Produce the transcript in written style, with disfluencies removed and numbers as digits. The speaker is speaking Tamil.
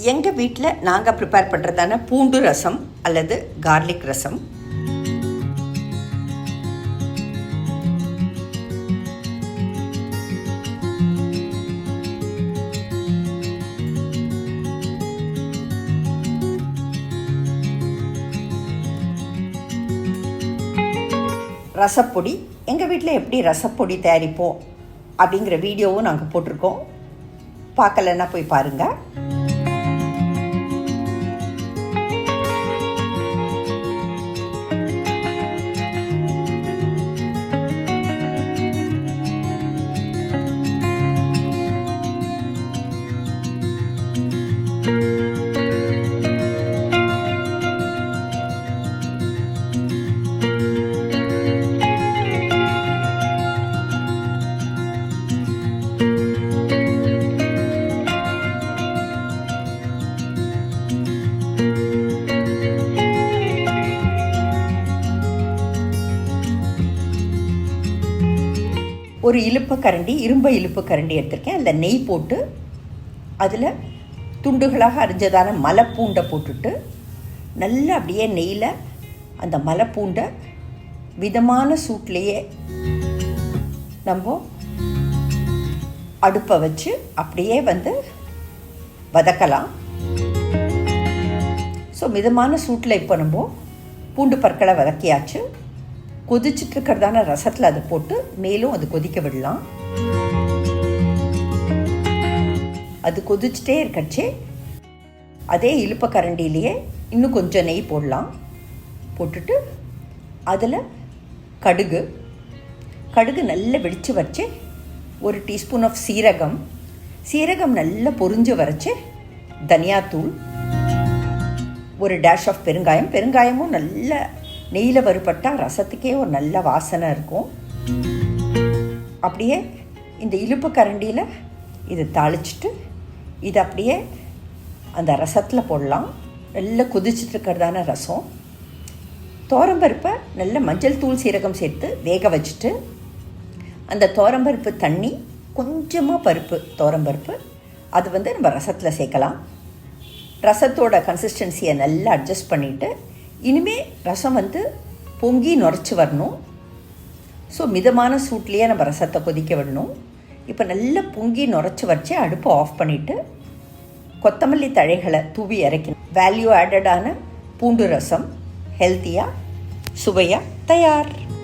எங்கள் வீட்டில் நாங்கள் ப்ரிப்பேர் பண்ணுறதான பூண்டு ரசம் அல்லது கார்லிக் ரசம். ரசப்பொடி, எங்கள் வீட்டில் எப்படி ரசப்பொடி தயாரிப்போம் அப்படிங்கிற வீடியோவும் நாங்கள் போட்டிருக்கோம். பார்க்கலன்னா போய் பாருங்கள். ஒரு இழுப்பக்கரண்டி, இழுப்பக்கரண்டி எடுத்திருக்கேன். அதில் நெய் போட்டு அதில் துண்டுகளாக அரிஞ்சதான மலைப்பூண்டை போட்டுட்டு நல்லா அப்படியே நெய்யில் அந்த மலைப்பூண்டை விதமான சூட்லேயே நம்ம அடுப்பை வச்சு அப்படியே வதக்கலாம். ஸோ மிதமான சூட்டில் இப்போ நம்ம பூண்டு பற்களை வதக்கியாச்சு. கொதிச்சுட்ருக்கிறதான ரசத்தில் அதை போட்டு மேலும் அது கொதிக்க விடலாம். அது கொதிச்சுட்டே இருக்கச்சே அதே இழுப்பக்கரண்டிலேயே இன்னும் கொஞ்சம் நெய் போடலாம். போட்டுட்டு அதில் கடுகு நல்லா வெடித்து வச்சு, ஒரு டீஸ்பூன் ஆஃப் சீரகம் நல்லா பொரிஞ்சு வரைச்சி, தனியாத்தூள், ஒரு டேஷ் ஆஃப் பெருங்காயமும் நல்ல நெய்யில் வறுபட்டால் ரசத்துக்கே ஒரு நல்ல வாசனை இருக்கும். அப்படியே இந்த இழுப்பு கரண்டியில் இதை தாளிச்சிட்டு இதை அப்படியே அந்த ரசத்தில் போடலாம். நல்லா கொதிச்சுட்ருக்கிறதான ரசம். துவரம்பருப்பை நல்ல மஞ்சள் தூள் சீரகம் சேர்த்து வேக வச்சுட்டு, அந்த துவரம்பருப்பு தண்ணி கொஞ்சமாக துவரம்பருப்பு அது நம்ம ரசத்தில் சேர்க்கலாம். ரசத்தோட கன்சிஸ்டன்சியை நல்லா அட்ஜஸ்ட் பண்ணிவிட்டு, இனிமேல் ரசம் பொங்கி நுரைச்சி வரணும். ஸோ மிதமான சூட்லேயே நம்ம ரசத்தை கொதிக்க விடணும். இப்போ நல்லா பொங்கி நுரைச்சி வச்சு அடுப்பை ஆஃப் பண்ணிவிட்டு கொத்தமல்லி தழைகளை தூவி இறக்கணும். வேல்யூ ஆடடான பூண்டு ரசம் ஹெல்த்தியாக சுவையாக தயார்.